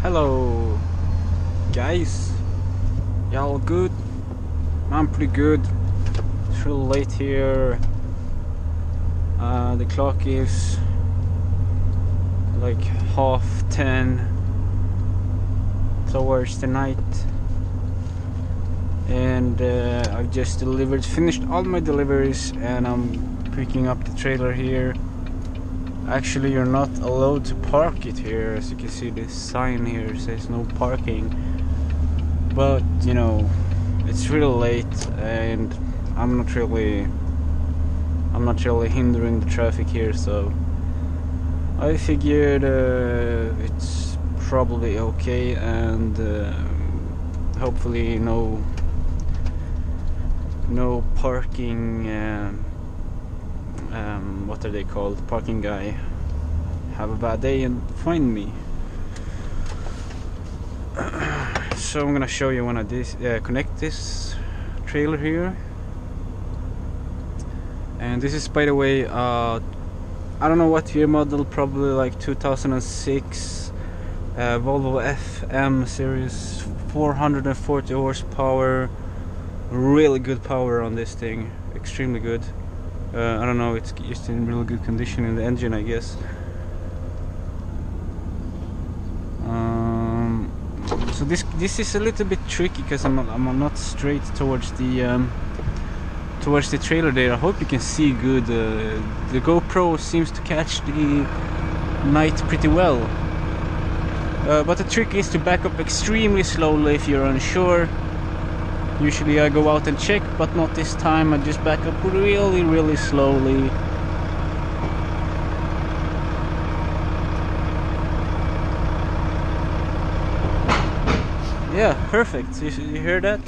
Hello guys, y'all good? I'm pretty good. It's real late here. The clock is like 10:30 towards the night, and I've just finished all my deliveries, and I'm picking up the trailer here. Actually, you're not allowed to park it here. As you can see, this sign here says no parking, but you know, it's really late and I'm not really hindering the traffic here, so I figured it's probably okay, and hopefully no parking what are they called? Parking guy have a bad day and find me. So I'm gonna show you when I connect this trailer here. And this is, by the way, I don't know what year model, probably like 2006 Volvo FM series, 440 horsepower, really good power on this thing, extremely good. I don't know, it's just in really good condition in the engine, I guess. So this is a little bit tricky because I'm not straight towards the trailer there. I hope you can see good. The GoPro seems to catch the night pretty well. But the trick is to back up extremely slowly if you're unsure. Usually I go out and check, but not this time. I just back up really slowly. Yeah, perfect. You hear that?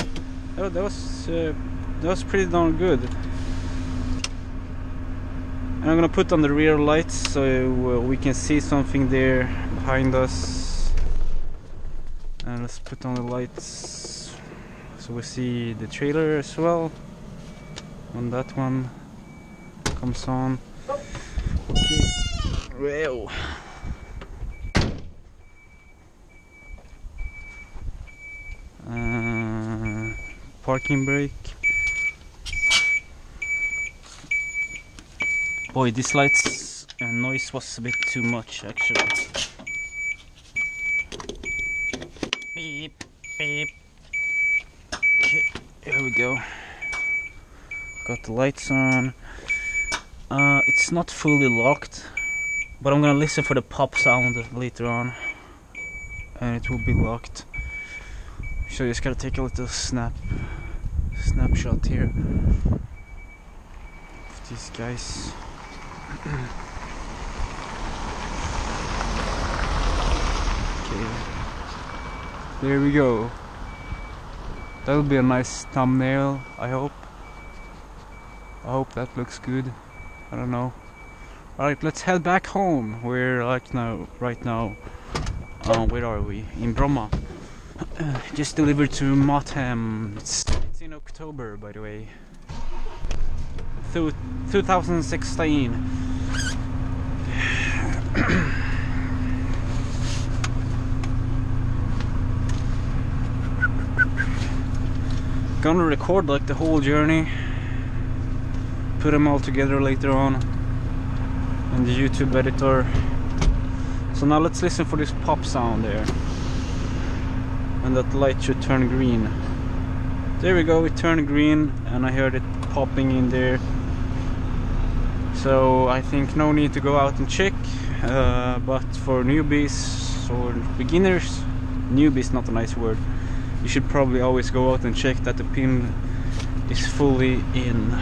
Oh, that was pretty darn good. And I'm gonna put on the rear lights so we can see something there behind us. And let's put on the lights so we see the trailer as well. And that one comes on. Okay. Well. Parking brake. Boy, this lights noise was a bit too much actually. Beep, beep. Okay, here we go. Got the lights on. It's not fully locked, but I'm gonna listen for the pop sound later on, and it will be locked. So you just gotta take a little snapshot here of these guys. Okay, there we go. That'll be a nice thumbnail, I hope. I hope that looks good. I don't know. Alright, let's head back home. We're right now, where are we? In Bromma. Just delivered to Motham. It's in October, by the way. 2016. Gonna record like the whole journey, put them all together later on in the YouTube editor. So now let's listen for this pop sound there. And that light should turn green. There we go, it turned green and I heard it popping in there. So I think no need to go out and check, but for newbies or beginners, newbies not a nice word, you should probably always go out and check that the pin is fully in.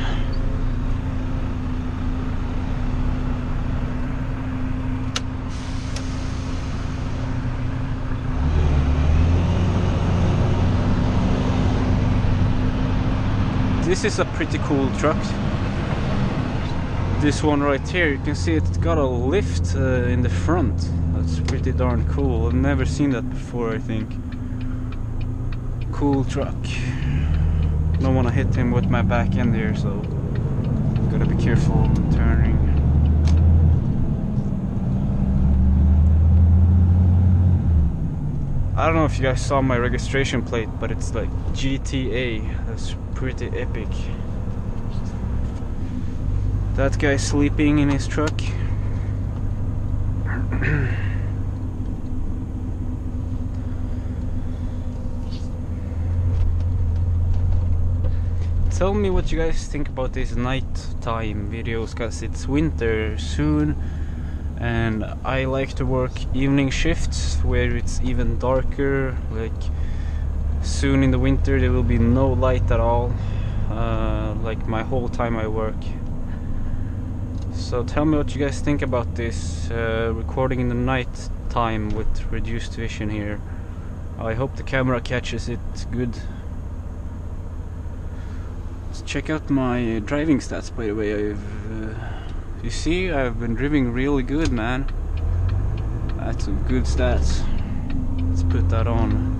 This is a pretty cool truck. This one right here, you can see it's got a lift in the front. That's pretty darn cool. I've never seen that before, I think. Cool truck. Don't want to hit him with my back end here, so gotta be careful when turning. don't know if you guys saw my registration plate, but it's like GTA. That's pretty epic. That guy's sleeping in his truck. Tell me what you guys think about these nighttime videos, cause it's winter soon and I like to work evening shifts where it's even darker. Like soon in the winter there will be no light at all, like my whole time I work. So tell me what you guys think about this recording in the night time with reduced vision here. I hope the camera catches it good. Let's check out my driving stats, by the way. You see, I've been driving really good, man. That's some good stats. Let's put that on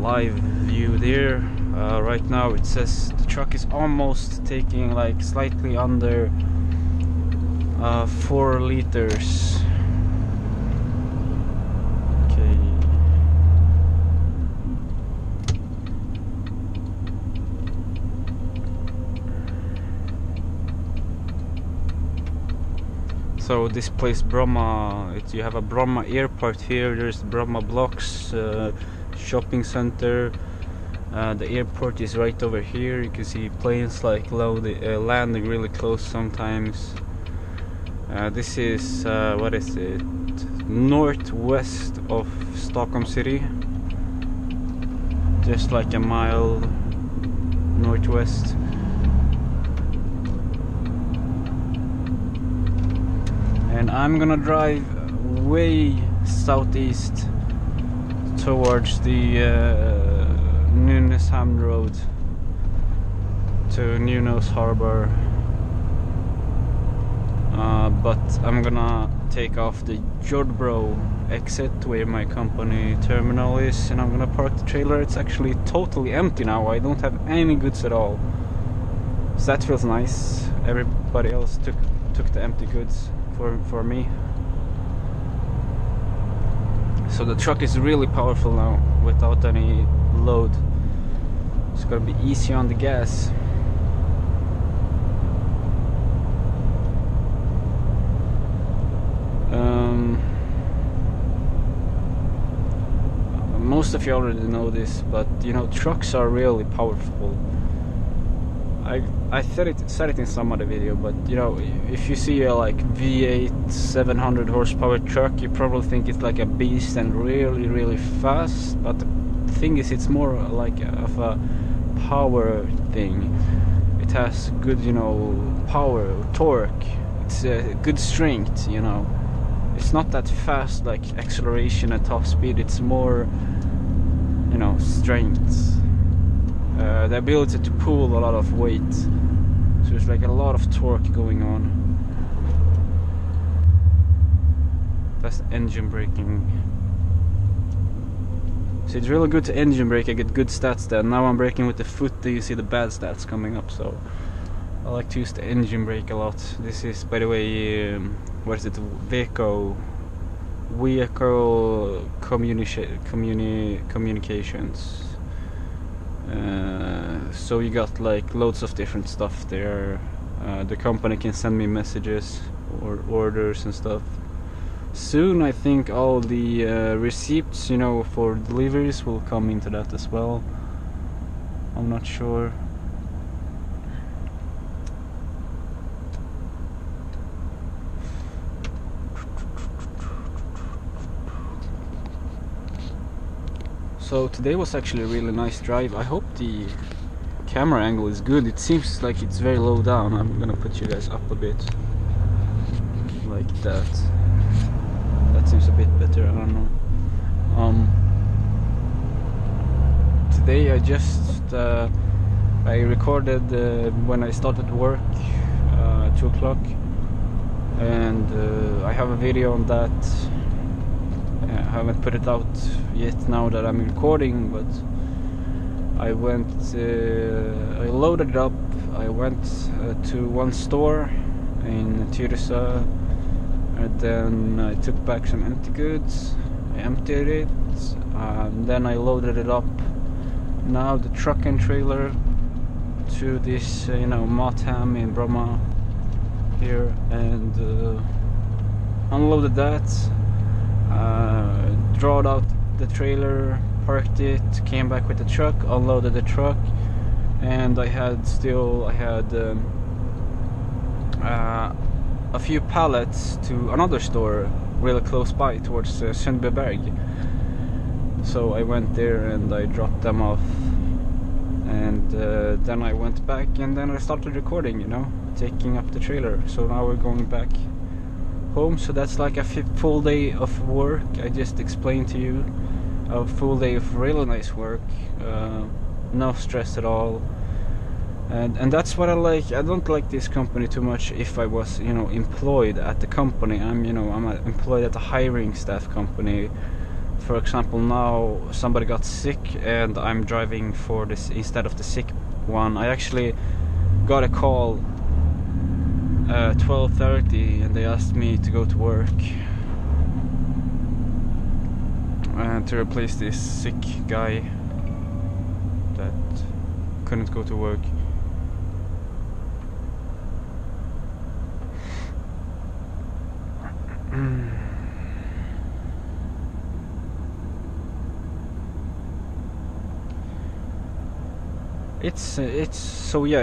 live view there. Right now it says the truck is almost taking like slightly under 4 liters. Okay. So this place Bromma, you have a Bromma airport here, there's Bromma blocks, shopping center. The airport is right over here. You can see planes like landing really close sometimes. This is, what is it, northwest of Stockholm city, just like a mile northwest. And I'm gonna drive way southeast towards the Nynäshamn road to Nynäs harbor, but I'm gonna take off the Jordbro exit where my company terminal is, and I'm gonna park the trailer. It's actually totally empty now. I don't have any goods at all, so that feels nice. Everybody else took the empty goods for me. So the truck is really powerful now without any load. It's gonna be easy on the gas. Most of you already know this, but you know, trucks are really powerful. I said it in some other video, but you know, if you see a like V8 700 horsepower truck, you probably think it's like a beast and really fast, but the thing is, it's more like of a power thing. It has good, you know, power, torque. It's good strength, you know. It's not that fast like acceleration at top speed. It's more, you know, strength. The ability to pull a lot of weight. So there's like a lot of torque going on. That's engine braking. So it's really good to engine brake. I get good stats there. Now I'm braking with the foot, you see the bad stats coming up. So I like to use the engine brake a lot. This is, by the way, what is it? Vehicle communications. So you got like loads of different stuff there. The company can send me messages or orders and stuff. Soon I think all the receipts, you know, for deliveries will come into that as well. I'm not sure. So today was actually a really nice drive. I hope the camera angle is good. It seems like it's very low down. I'm gonna put you guys up a bit like that. That seems a bit better, I don't know. Today I just I recorded when I started work 2 o'clock, and I have a video on that. I haven't put it out yet now that I'm recording, but I went, I loaded it up. I went to one store in Tyresö, and then I took back some empty goods. I emptied it, then I loaded it up. Now the truck and trailer to this, Motham in Bromma here, and unloaded that, drawed out the trailer, parked it, came back with the truck, unloaded the truck, and I had a few pallets to another store really close by towards Sundbyberg. So I went there and I dropped them off, and then I went back and then I started recording, taking up the trailer. So now we're going back home, so that's like a full day of work. I just explained to you a full day of really nice work, no stress at all, and that's what I like. I don't like this company too much. If I was employed at the company, I'm employed at a hiring staff company. For example, now somebody got sick and I'm driving for this instead of the sick one. I actually got a call 12:30 and they asked me to go to work to replace this sick guy that couldn't go to work.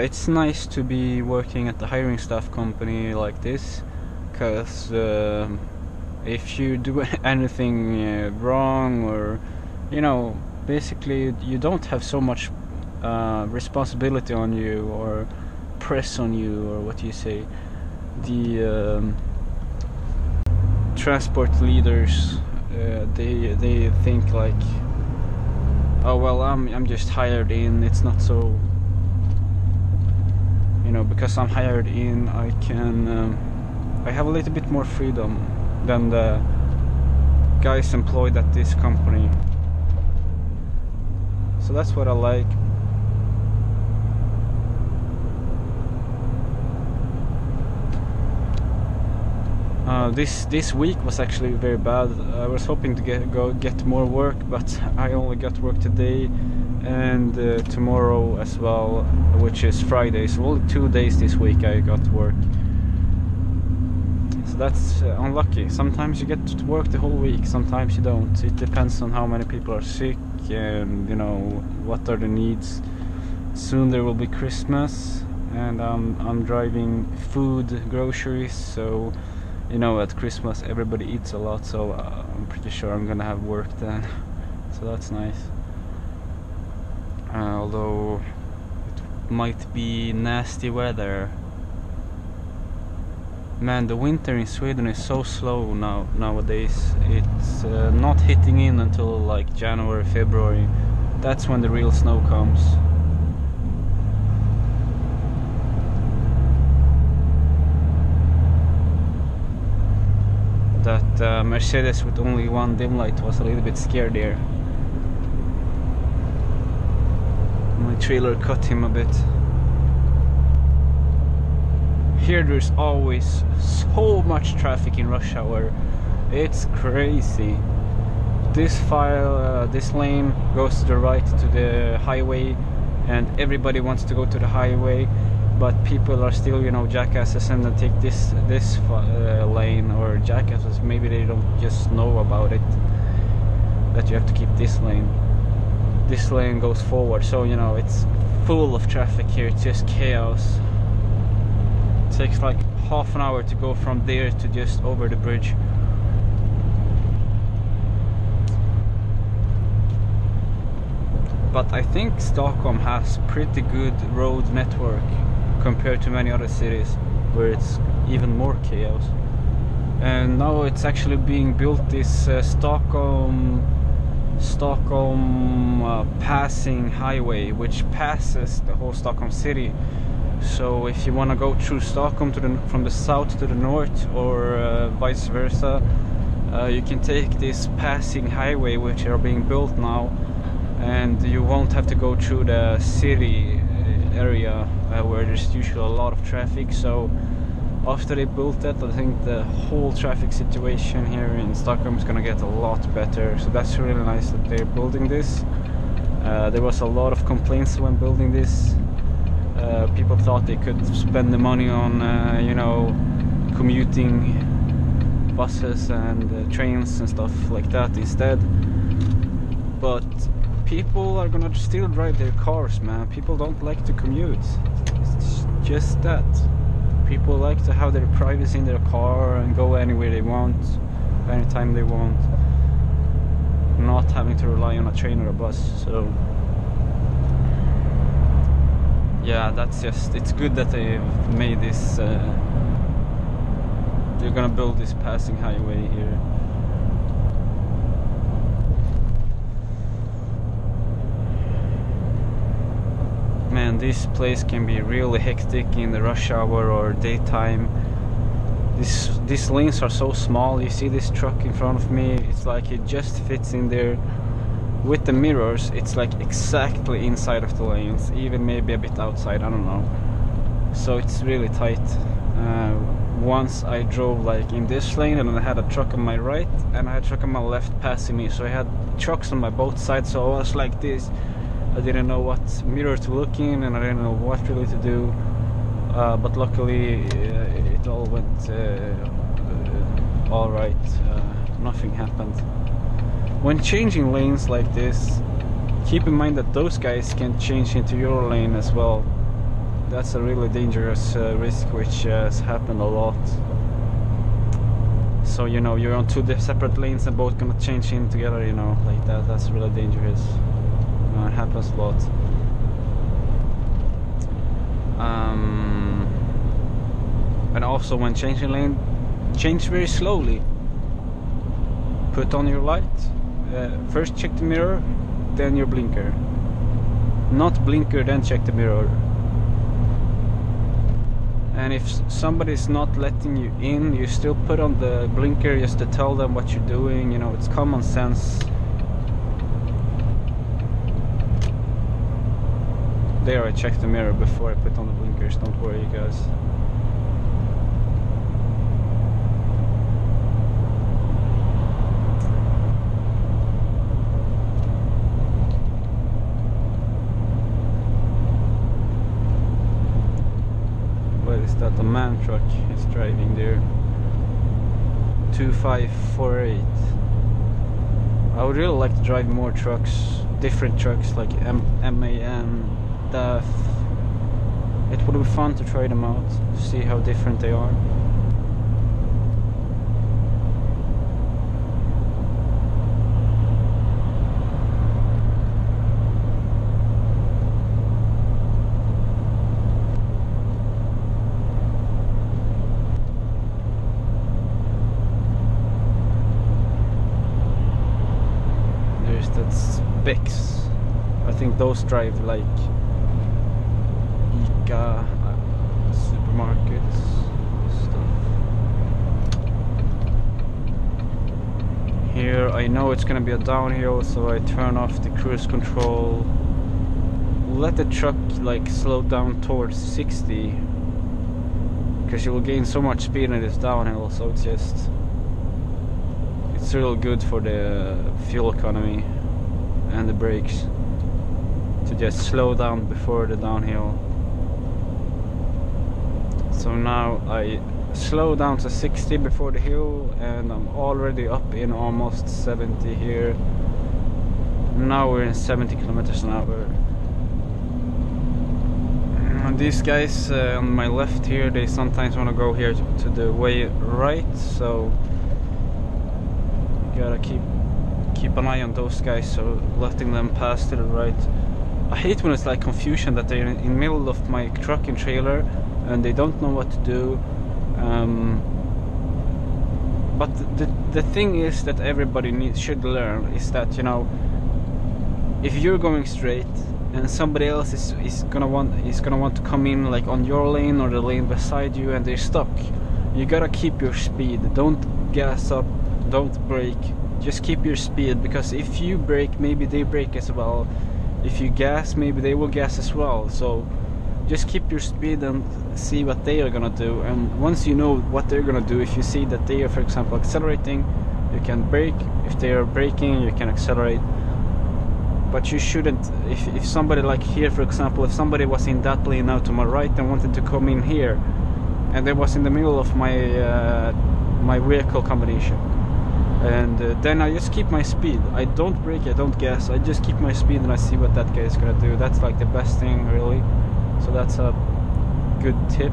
It's nice to be working at the hiring staff company like this, because if you do anything wrong, or basically you don't have so much responsibility on you or press on you, or what do you say, the transport leaders, they think like, oh well, I'm just hired in. It's not so, because I'm hired in, I can I have a little bit more freedom than the guys employed at this company. So that's what I like. This week was actually very bad. I was hoping to get more work, but I only got work today and tomorrow as well, which is Friday. So only 2 days this week I got work. So that's unlucky. Sometimes you get to work the whole week, sometimes you don't. It depends on how many people are sick and what are the needs. Soon there will be Christmas, and I'm driving food, groceries, so at Christmas everybody eats a lot, so I'm pretty sure I'm gonna have work then. So that's nice. Although it might be nasty weather. Man, the winter in Sweden is so slow nowadays. It's not hitting in until like January, February. That's when the real snow comes. That Mercedes with only one dim light was a little bit scared there. My trailer cut him a bit. Here there's always so much traffic in rush hour. It's crazy. This lane goes to the right to the highway, and everybody wants to go to the highway, but people are still, jackasses, and they take this lane, or jackasses. Maybe they don't just know about it, that you have to keep this lane. This lane goes forward, so it's full of traffic here. It's just chaos. It takes like half an hour to go from there to just over the bridge. But I think Stockholm has pretty good road network compared to many other cities where it's even more chaos. And now it's actually being built, this Stockholm passing highway, which passes the whole Stockholm city. So if you want to go through Stockholm from the south to the north, or vice versa, you can take this passing highway which are being built now, and you won't have to go through the city area where there's usually a lot of traffic. So after they built that, I think the whole traffic situation here in Stockholm is gonna get a lot better. So that's really nice that they're building this. There was a lot of complaints when building this. People thought they could spend the money on, you know, commuting buses and trains and stuff like that instead. But people are gonna still drive their cars, man. People don't like to commute. It's just that. People like to have their privacy in their car and go anywhere they want, anytime they want, not having to rely on a train or a bus. So yeah, that's just, it's good that they've made this, they're gonna build this passing highway here. Man, this place can be really hectic in the rush hour or daytime. These lanes are so small. You see this truck in front of me, it's like it just fits in there. With the mirrors, it's like exactly inside of the lanes, even maybe a bit outside, I don't know. So it's really tight. Once I drove like in this lane and I had a truck on my right and I had a truck on my left passing me, so I had trucks on my both sides, so I was like this. I didn't know what mirror to look in and I didn't know what really to do, but luckily it all went alright. Nothing happened. When changing lanes like this, keep in mind that those guys can change into your lane as well. That's a really dangerous risk, which has happened a lot. So, you know, you're on two separate lanes and both gonna change in together, you know, like that. That's really dangerous. It happens a lot. And also when changing lane, change very slowly. Put on your light. First check the mirror, then your blinker. Not blinker, then check the mirror. And if somebody's not letting you in, you still put on the blinker just to tell them what you're doing. You know, it's common sense. There, I checked the mirror before I put on the blinkers, don't worry you guys. What is that? A man truck is driving there. 2548. I would really like to drive more trucks, different trucks like MAN. It would be fun to try them out, to see how different they are. There's that Specs. I think those drive like supermarkets stuff. Here I know it's gonna be a downhill, so I turn off the cruise control. Let the truck like slow down towards 60, because you will gain so much speed in this downhill. So it's real good for the fuel economy and the brakes to just slow down before the downhill. So now I slow down to 60 before the hill and I'm already up in almost 70 here. Now we're in 70 kilometers an hour. And these guys on my left here, they sometimes want to go here to the way right, so you gotta keep an eye on those guys, so letting them pass to the right. I hate when it's like confusion, that they're in the middle of my truck and trailer and they don't know what to do. But the thing is that everybody should learn is that, you know, if you're going straight and somebody else is gonna want to come in like on your lane or the lane beside you and they're stuck, you gotta keep your speed. Don't gas up, don't brake, just keep your speed, because if you brake, maybe they brake as well. If you gas, maybe they will gas as well. So just keep your speed and see what they are gonna do. And once you know what they're gonna do, if you see that they are, for example, accelerating, you can brake. If they are braking, you can accelerate. But you shouldn't, if somebody like here, for example, if somebody was in that lane now to my right and wanted to come in here, and they was in the middle of my my vehicle combination, and then I just keep my speed. I don't brake, I don't gas, I just keep my speed and I see what that guy is gonna do. That's like the best thing, really. So that's a good tip.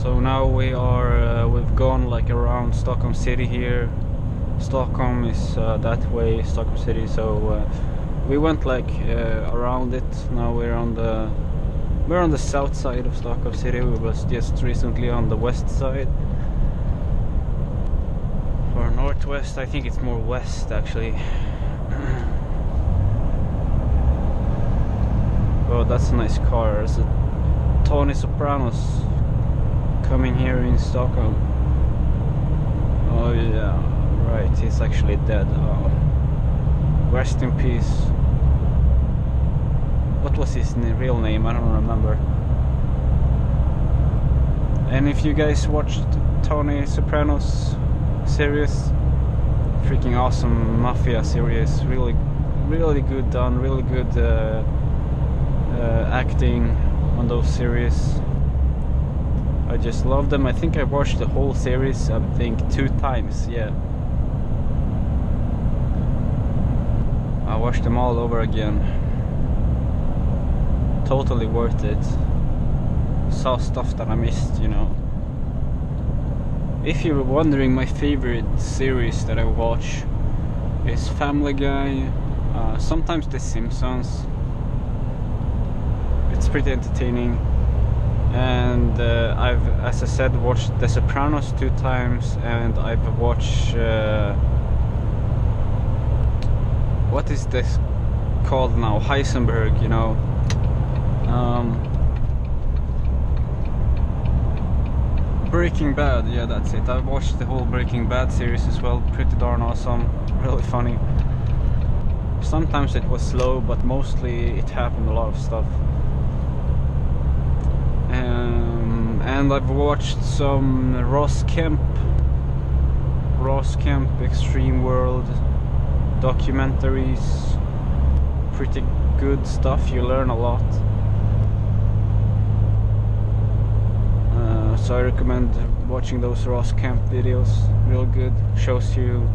So now we've gone like around Stockholm city here. Stockholm is that way, Stockholm city. So we went like around it. Now we're on the south side of Stockholm city. We was just recently on the west side. Or northwest, I think it's more west actually. Oh, that's a nice car. It's a Tony Sopranos coming here in Stockholm. Oh yeah, right, he's actually dead. Oh. Rest in peace. What was his real name? I don't remember. And if you guys watched Tony Sopranos series, freaking awesome mafia series, really good done, really good acting on those series. I just love them. I think I watched the whole series, I think 2 times, yeah. I watched them all over again. Totally worth it. Saw stuff that I missed, you know. If you're wondering, my favorite series that I watch is Family Guy, sometimes The Simpsons. It's pretty entertaining. And I've, as I said, watched The Sopranos 2 times, and I've watched what is this called now? Heisenberg, you know. Breaking Bad, yeah, that's it. I've watched the whole Breaking Bad series as well. Pretty darn awesome, really funny. Sometimes it was slow, but mostly it happened a lot of stuff. And I've watched some Ross Kemp Extreme World documentaries. Pretty good stuff, you learn a lot. So I recommend watching those Ross Kemp videos, real good. Shows you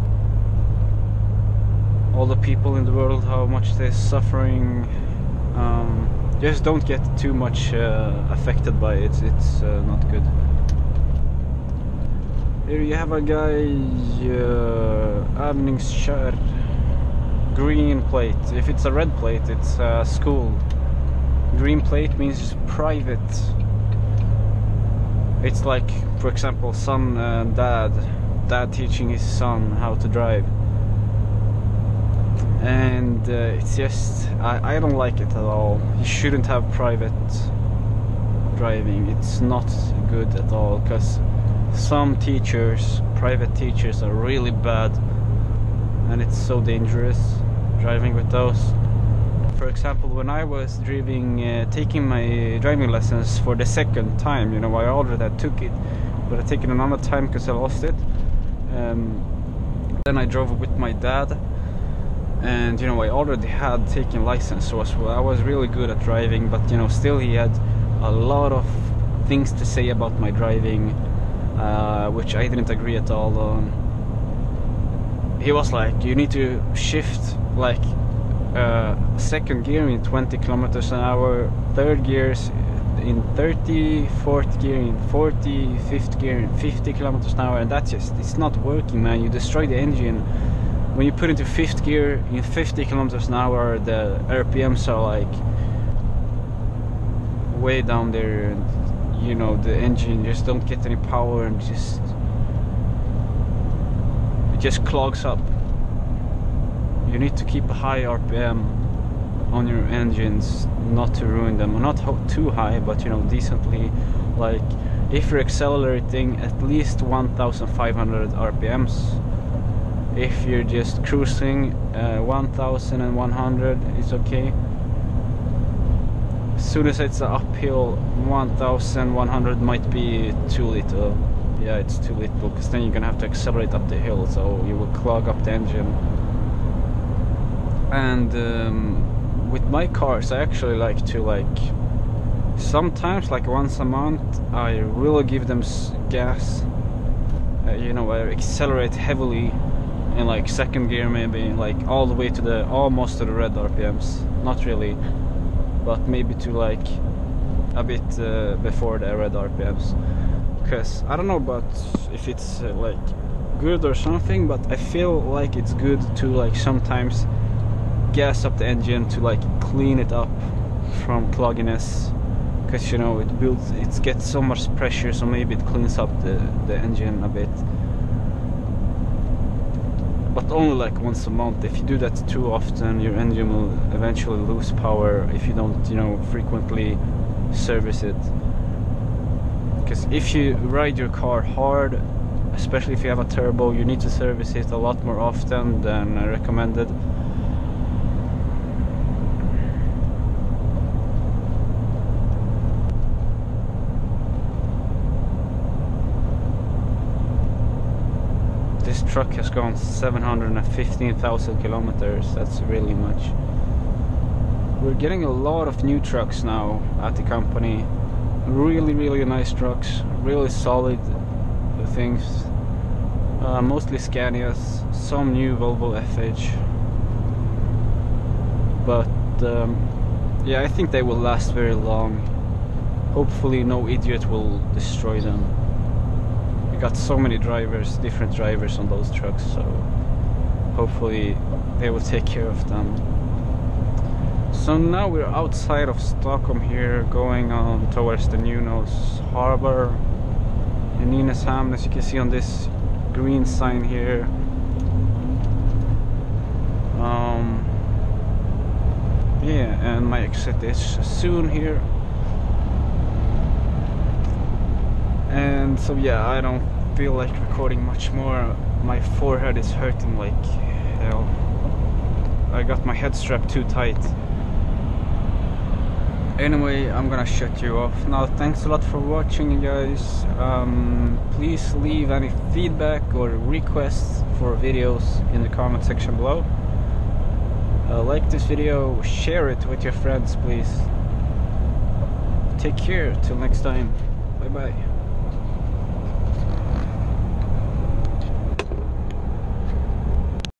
all the people in the world, how much they're suffering. Just don't get too much affected by it, it's not good. Here you have a guy, övningskör, green plate. If it's a red plate, it's school. Green plate means private. It's like, for example, son and dad teaching his son how to drive. And it's just, I don't like it at all. You shouldn't have private driving. It's not good at all, because some teachers, private teachers, are really bad, and it's so dangerous driving with those. For example, when I was taking my driving lessons for the 2nd time, you know, I already took it, but I taken another time because I lost it. Then I drove with my dad. And you know, I already had taken license, so I was really good at driving, but you know, still he had a lot of things to say about my driving, which I didn't agree at all on. He was like, you need to shift like 2nd gear in 20 kilometers an hour, 3rd gears in 30, 4th gear in 40, 5th gear in 50 kilometers an hour, and that's just, it's not working, man. You destroy the engine. When you put into 5th gear in 50 kilometers an hour, the RPMs are like way down there, and you know, the engine just don't get any power, and it just clogs up. You need to keep a high RPM on your engines not to ruin them. Not too high, but you know, decently. Like if you're accelerating, at least 1500 RPMs. If you're just cruising, 1100 is okay. As soon as it's an uphill, 1100 might be too little. Yeah, it's too little, because then you're gonna have to accelerate up the hill, so you will clog up the engine. And with my cars, I actually like to sometimes, like once a month, I really give them gas. You know, I accelerate heavily in like second gear, maybe like all the way to the almost to the red RPMs. Not really, but maybe to like a bit before the red RPMs. Because I don't know about if it's like good or something, but I feel like it's good to like sometimes gas up the engine to like clean it up from clogginess, because you know it gets so much pressure, so maybe it cleans up the engine a bit. But only like once a month. If you do that too often, your engine will eventually lose power if you don't, you know, frequently service it. Because if you ride your car hard, especially if you have a turbo, you need to service it a lot more often than recommended. This truck has gone 715,000 kilometers. That's really much. We're getting a lot of new trucks now at the company. Really nice trucks, really solid things. Mostly Scanias, some new Volvo FH. But yeah, I think they will last very long. Hopefully no idiot will destroy them. We got so many drivers, different drivers on those trucks, so hopefully they will take care of them. So now we're outside of Stockholm here, going on towards the Nynäs harbor in Nynäshamn, as you can see on this green sign here. Yeah, and my exit is soon here. And so yeah, I don't feel like recording much more. My forehead is hurting like hell. I got my head strapped too tight. Anyway, I'm gonna shut you off now. Thanks a lot for watching, you guys. Please leave any feedback or requests for videos in the comment section below. Like this video, share it with your friends, please. Take care, till next time. Bye bye.